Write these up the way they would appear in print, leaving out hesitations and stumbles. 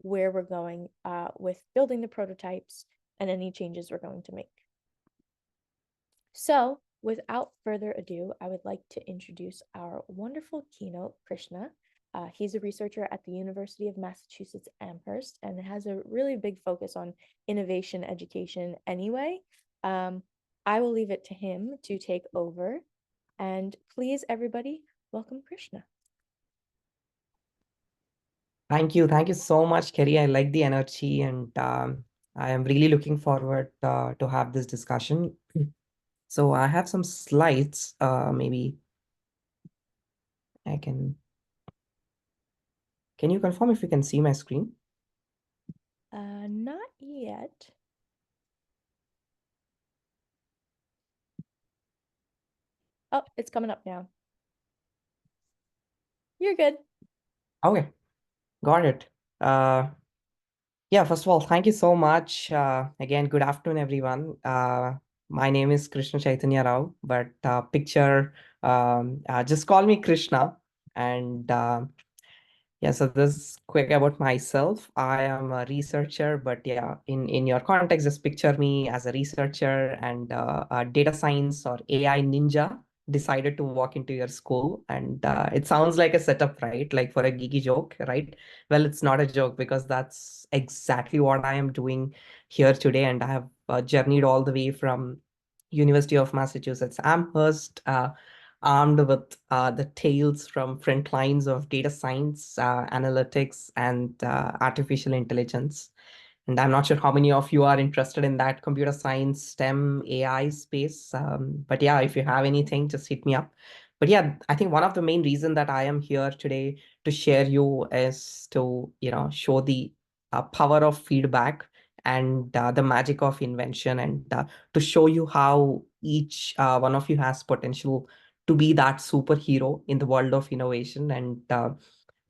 where we're going with building the prototypes and any changes we're going to make. So without further ado, I would like to introduce our wonderful keynote, Krishna. He's a researcher at the University of Massachusetts Amherst and has a really big focus on innovation education anyway. I will leave it to him to take over. And please, everybody, welcome Krishna. Thank you. Thank you so much, Kerry. I like the energy and I am really looking forward to have this discussion. So I have some slides. Maybe I can you confirm if you can see my screen? Not yet. Oh, it's coming up now. You're good. Okay, got it. Yeah, first of all, thank you so much. Again, good afternoon, everyone. My name is Krishna Chaitanya Rao, but just call me Krishna. And yeah, so this is quick about myself. I am a researcher, but yeah, in your context, just picture me as a researcher and a data science or AI ninja decided to walk into your school. And it sounds like a setup, right? Like for a geeky joke, right? Well, it's not a joke because that's exactly what I am doing here today. And I have journeyed all the way from University of Massachusetts Amherst, armed with the tales from front lines of data science, analytics, and artificial intelligence. And I'm not sure how many of you are interested in that computer science, STEM, AI space. But yeah, if you have anything, just hit me up. But yeah, I think one of the main reason that I am here today to share you is to, show the power of feedback and the magic of invention, and to show you how each one of you has potential to be that superhero in the world of innovation. And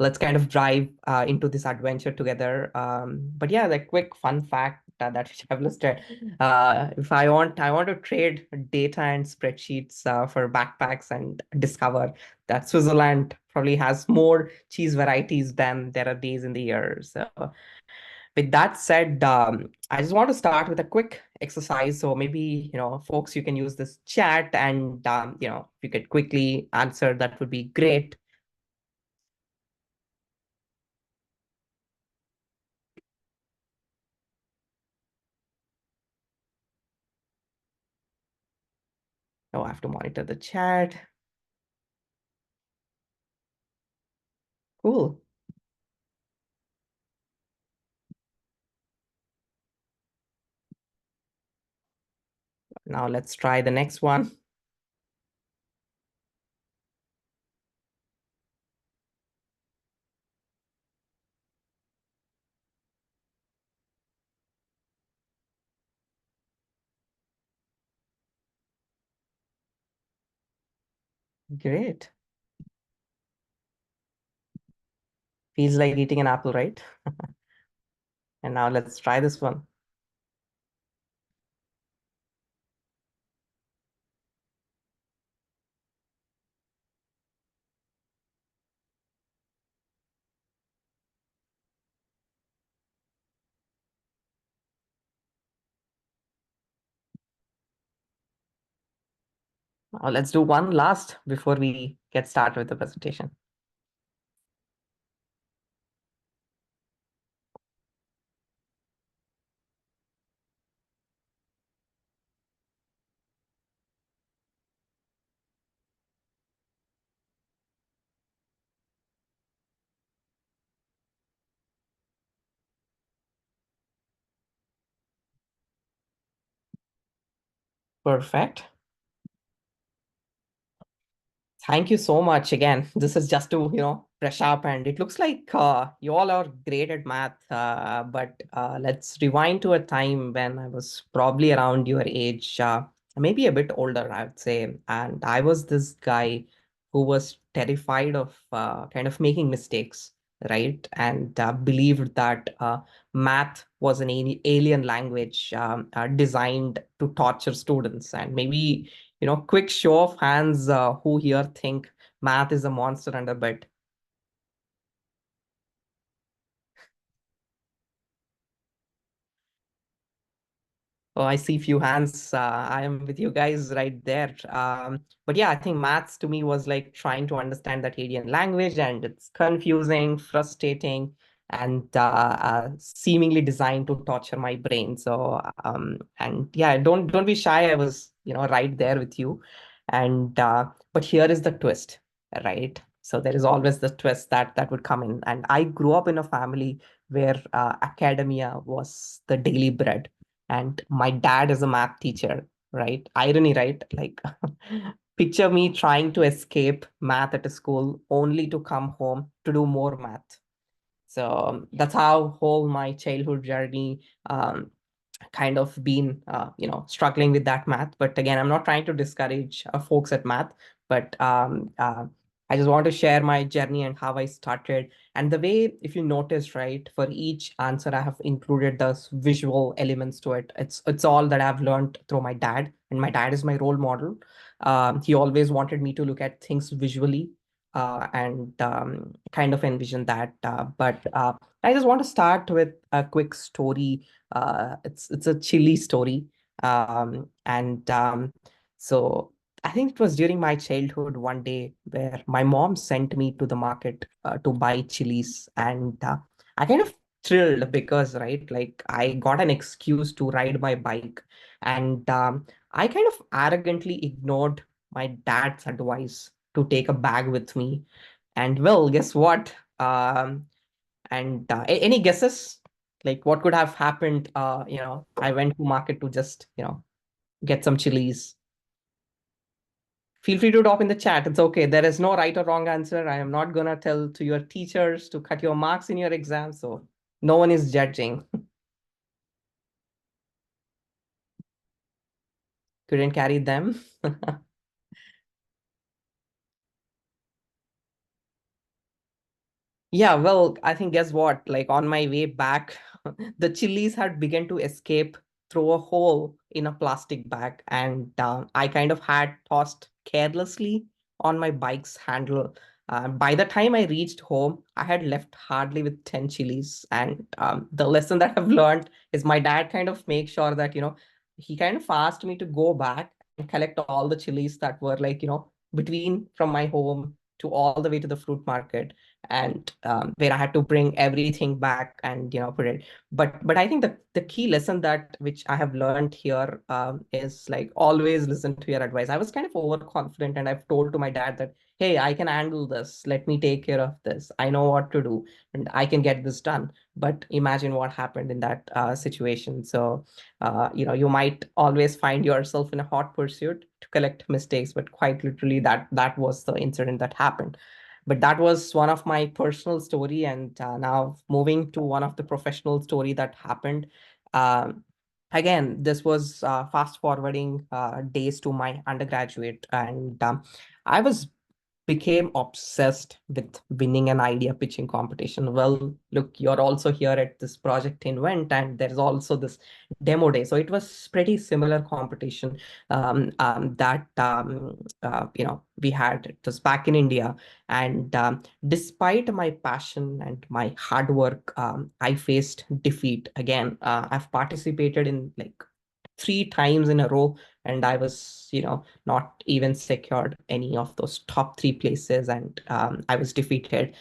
let's kind of drive into this adventure together. But yeah, the quick fun fact that which I've listed. If I want to trade data and spreadsheets for backpacks and discover that Switzerland probably has more cheese varieties than there are days in the year. So with that said, I just want to start with a quick exercise. So maybe, folks, you can use this chat and, if you could quickly answer, that would be great. Oh, I have to monitor the chat. Cool. Now let's try the next one. Great. Feels like eating an apple, right? And now let's try this one. Now let's do one last before we get started with the presentation. Perfect. Thank you so much again. This is just to, brush up, and it looks like you all are great at math. But let's rewind to a time when I was probably around your age, maybe a bit older, I would say. And I was this guy who was terrified of kind of making mistakes, right? And believed that math was an alien language designed to torture students. And maybe, quick show of hands, who here think math is a monster under bed? Oh, I see few hands. I am with you guys right there. But yeah, I think maths to me was like trying to understand that alien language, and it's confusing, frustrating, and seemingly designed to torture my brain. So, and yeah, don't be shy. I was, right there with you. And but here is the twist, right? So there is always the twist that would come in. And I grew up in a family where academia was the daily bread, and my dad is a math teacher, right? Irony, right? Like, picture me trying to escape math at a school only to come home to do more math. So that's how whole my childhood journey kind of been struggling with that math. But again, I'm not trying to discourage folks at math, but I just want to share my journey and how I started. And the way, if you notice, right, for each answer I have included those visual elements to it. It's all that I've learned through my dad, and my dad is my role model. He always wanted me to look at things visually, and kind of envision that. But I just want to start with a quick story. It's a chilly story. And so I think it was during my childhood one day where my mom sent me to the market to buy chilies, and I kind of thrilled because, right, like I got an excuse to ride my bike, and I kind of arrogantly ignored my dad's advice to take a bag with me. And well, guess what? And any guesses? Like what could have happened? I went to market to just, get some chilies. Feel free to drop in the chat. It's okay. There is no right or wrong answer. I am not gonna tell to your teachers to cut your marks in your exam, so no one is judging. Couldn't carry them. Yeah, well, I think guess what? Like on my way back, the chilies had begun to escape through a hole in a plastic bag, and I kind of had tossed carelessly on my bike's handle. By the time I reached home, I had left hardly with 10 chilies. And the lesson that I've learned is my dad kind of makes sure that, he kind of asked me to go back and collect all the chilies that were like, between from my home to all the way to the fruit market, and where I had to bring everything back and put it. But I think the key lesson that which I have learned here is like always listen to your advice. I was kind of overconfident, and I've told to my dad that, hey, I can handle this. Let me take care of this. I know what to do, and I can get this done. But imagine what happened in that situation. So you might always find yourself in a hot pursuit to collect mistakes, but quite literally that was the incident that happened. But that was one of my personal story, and now moving to one of the professional story that happened. um, Again, this was fast forwarding days to my undergraduate, and I was became obsessed with winning an idea pitching competition. Well, look, you're also here at this project invent, and there's also this demo day. So it was pretty similar competition that we had. It was back in India, and despite my passion and my hard work, I faced defeat again. I've participated in like 3 times in a row, and I was, not even secured any of those top three places, and I was defeated.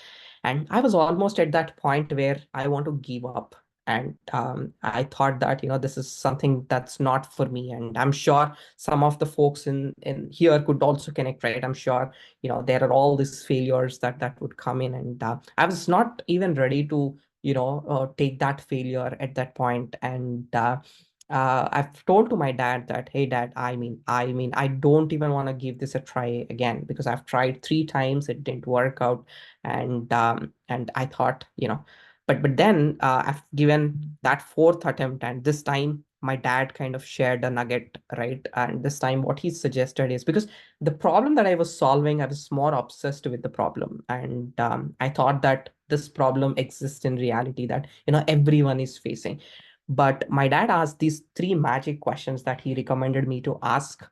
And I was almost at that point where I want to give up. And I thought that, this is something that's not for me. And I'm sure some of the folks in here could also connect, right? I'm sure, there are all these failures that would come in. And I was not even ready to, take that failure at that point. And I've told to my dad that, hey, dad, I mean, I don't even want to give this a try again because I've tried 3 times, it didn't work out, and I thought, but then I've given that fourth attempt, and this time my dad kind of shared a nugget, right? And this time, what he suggested is because the problem that I was solving, I was more obsessed with the problem, and I thought that this problem exists in reality that everyone is facing. But my dad asked these 3 magic questions that he recommended me to ask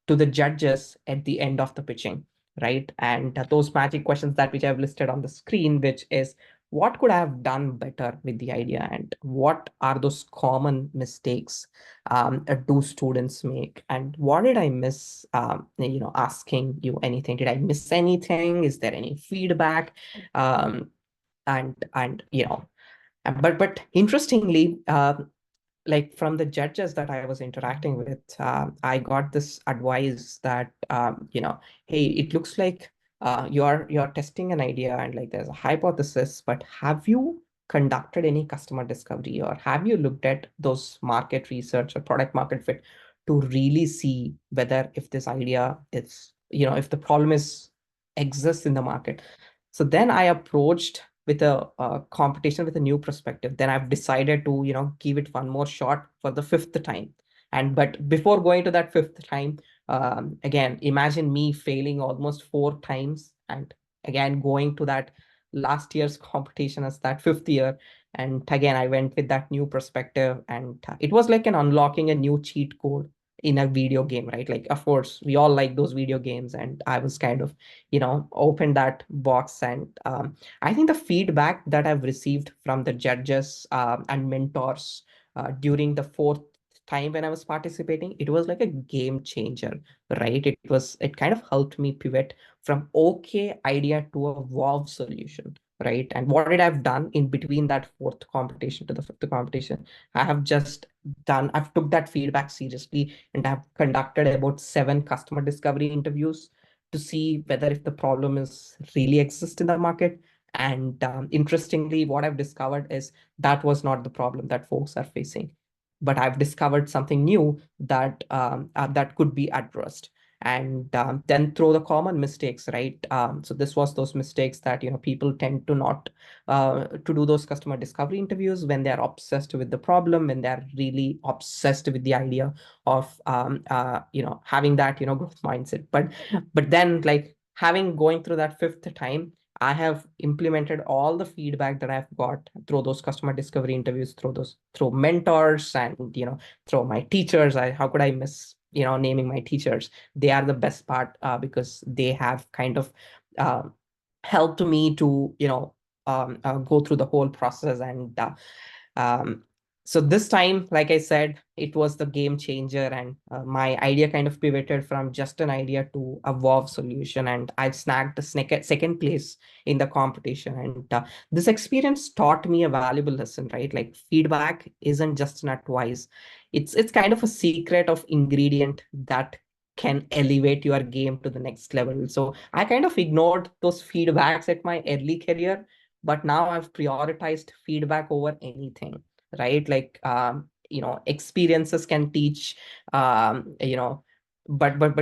to the judges at the end of the pitching, right? And those magic questions that which I've listed on the screen, which is what could I have done better with the idea, and what are those common mistakes do students make, and what did I miss, asking you anything? Did I miss anything? Is there any feedback? Um, and and you know but interestingly, like from the judges that I was interacting with, I got this advice that, hey, it looks like you're testing an idea, and like there's a hypothesis, but have you conducted any customer discovery, or have you looked at those market research or product market fit to really see whether if this idea is, if the problem is exists in the market? So then I approached with a competition with a new perspective. Then I've decided to, give it one more shot for the fifth time. And but before going to that fifth time, again, imagine me failing almost four times, and again going to that last year's competition as that fifth year. And again, I went with that new perspective, and it was like an unlocking a new cheat code in a video game, right? Like, of course, we all like those video games, and I was kind of, opened that box. And I think the feedback that I've received from the judges and mentors during the fourth time when I was participating, it was like a game changer, right? It kind of helped me pivot from okay idea to a wow solution, right? And what did I've done in between that fourth competition to the fifth competition? I've took that feedback seriously, and I've conducted about 7 customer discovery interviews to see whether if the problem is really exists in the market. And interestingly, what I've discovered is that was not the problem that folks are facing, but I've discovered something new that could be addressed. And then throw the common mistakes, right? So this was those mistakes that, people tend to not to do those customer discovery interviews when they're obsessed with the problem, when they're really obsessed with the idea of having that growth mindset. But then, like, having going through that fifth time, I have implemented all the feedback that I've got through those customer discovery interviews, through mentors, and through my teachers. How could I miss naming my teachers? They are the best part, because they have kind of uh, helped me to go through the whole process. And um, so this time, like I said, it was the game changer, and my idea kind of pivoted from just an idea to a wow solution, and I've snagged the second place in the competition. And this experience taught me a valuable lesson, right? Like, feedback isn't just an advice; it's kind of a secret of ingredient that can elevate your game to the next level. So I kind of ignored those feedbacks at my early career, but now I've prioritized feedback over anything, right? Like, experiences can teach, but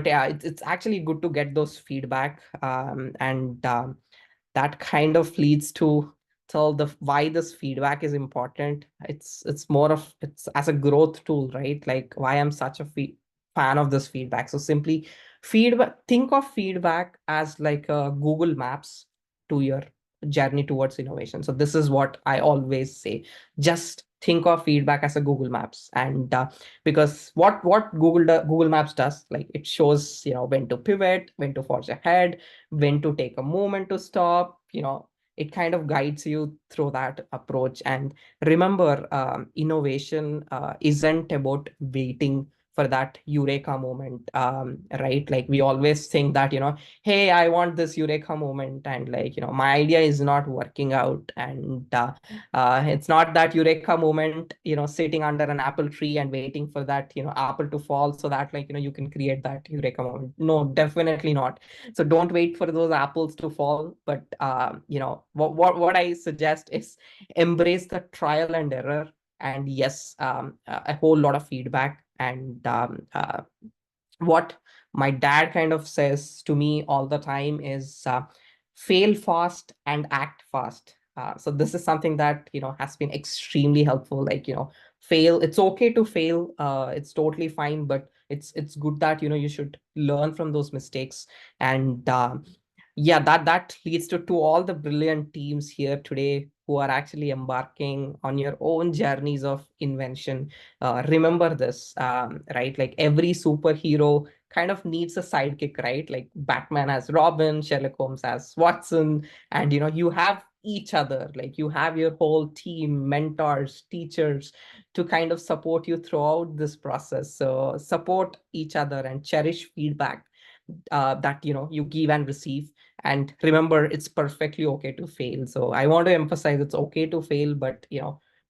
yeah, it's actually good to get those feedback. And that kind of leads to tell the why this feedback is important. It's more of it's as a growth tool, right? Like, why I'm such a fan of this feedback. So simply, feedback think of feedback as like a Google Maps to your journey towards innovation. So this is what I always say: just think of feedback as a Google Maps. And because what Google Maps does, like, it shows when to pivot, when to forge ahead, when to take a moment to stop. It kind of guides you through that approach. And remember, innovation isn't about waiting for that eureka moment, right? Like, we always think that, hey, I want this eureka moment, and like, my idea is not working out. And it's not that eureka moment, sitting under an apple tree and waiting for that, apple to fall so that, like, you can create that eureka moment. No, definitely not. So don't wait for those apples to fall. But what I suggest is embrace the trial and error. And yes, a whole lot of feedback. And what my dad kind of says to me all the time is, fail fast and act fast. So this is something that has been extremely helpful. Like, fail, it's okay to fail, it's totally fine, but it's good that you should learn from those mistakes. And yeah, that leads to all the brilliant teams here today who are actually embarking on your own journeys of invention. Remember this, right? Like, every superhero kind of needs a sidekick, right? Like, Batman has Robin, Sherlock Holmes has Watson, and you have each other. Like you have your whole team, mentors, teachers to kind of support you throughout this process. So support each other and cherish feedback that you give and receive. And remember, it's perfectly okay to fail. So I want to emphasize it's okay to fail, but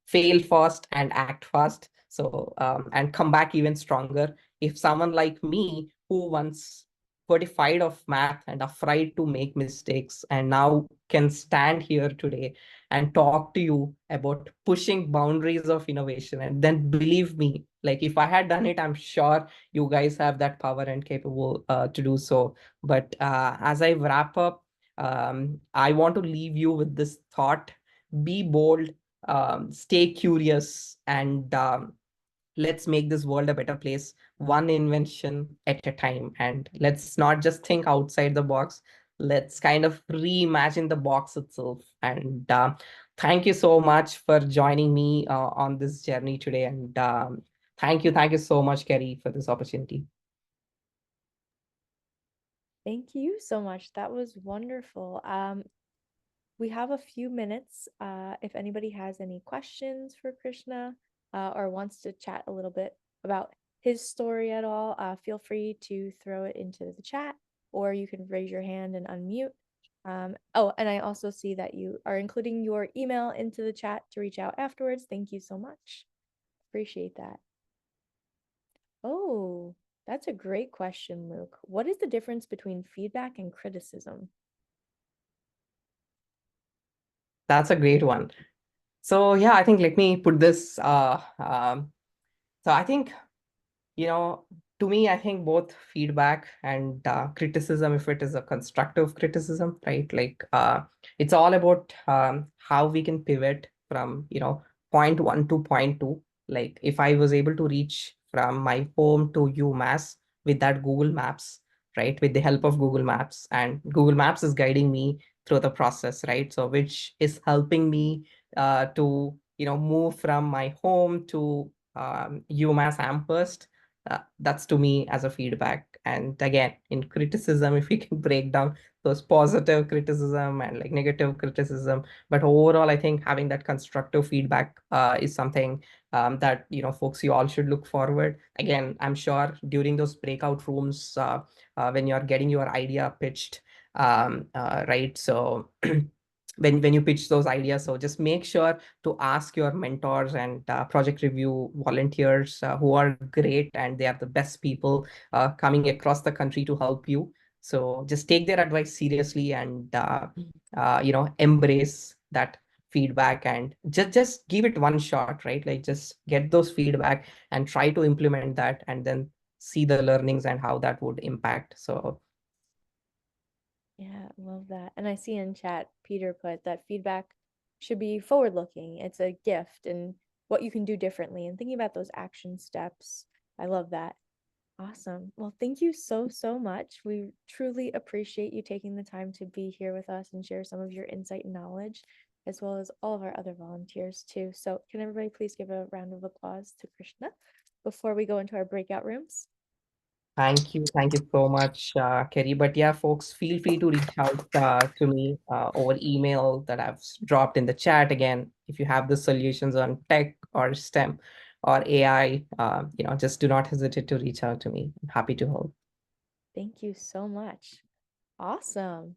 fail fast and act fast. So and come back even stronger. If someone like me who once fortified of math and afraid to make mistakes and now can stand here today and talk to you about pushing boundaries of innovation, and then believe me, like if I had done it, I'm sure you guys have that power and capable to do so. But as I wrap up, I want to leave you with this thought: be bold, stay curious, and let's make this world a better place, one invention at a time. And let's not just think outside the box, let's kind of reimagine the box itself. And thank you so much for joining me on this journey today. And thank you so much, Kerry, for this opportunity. Thank you so much. That was wonderful. We have a few minutes. If anybody has any questions for Krishna, or wants to chat a little bit about his story at all, feel free to throw it into the chat, or you can raise your hand and unmute. Oh, and I also see that you are including your email into the chat to reach out afterwards. Thank you so much. Appreciate that. Oh, that's a great question, Luke. What is the difference between feedback and criticism? That's a great one. So yeah, I think let me put this. So I think, you know, to me, I think both feedback and criticism, if it is a constructive criticism, right? Like it's all about how we can pivot from, point one to point two. Like if I was able to reach from my home to UMass with that Google Maps, right? With the help of Google Maps, and Google Maps is guiding me through the process, right? So which is helping me to, move from my home to UMass Amherst. That's to me as a feedback. And again, in criticism, if we can break down those positive criticism and like negative criticism, but overall I think having that constructive feedback is something that folks, you all should look forward. Again, I'm sure during those breakout rooms, when you're getting your idea pitched, right? So when you pitch those ideas, so just make sure to ask your mentors and project review volunteers who are great, and they are the best people coming across the country to help you. So just take their advice seriously, and embrace that feedback, and just give it one shot, right? Like just get those feedback and try to implement that, and then see the learnings and how that would impact. So Yeah, love that. And I see in chat, Peter put that feedback should be forward looking. It's a gift and what you can do differently and thinking about those action steps. I love that. Awesome. Well, thank you so, so much. We truly appreciate you taking the time to be here with us and share some of your insight and knowledge, as well as all of our other volunteers too. So, can everybody please give a round of applause to Krishna before we go into our breakout rooms? thank you so much, Kerry. But yeah, folks, feel free to reach out to me over email that I've dropped in the chat. Again, if you have the solutions on tech or STEM or AI, just do not hesitate to reach out to me. I'm happy to help. Thank you so much. Awesome.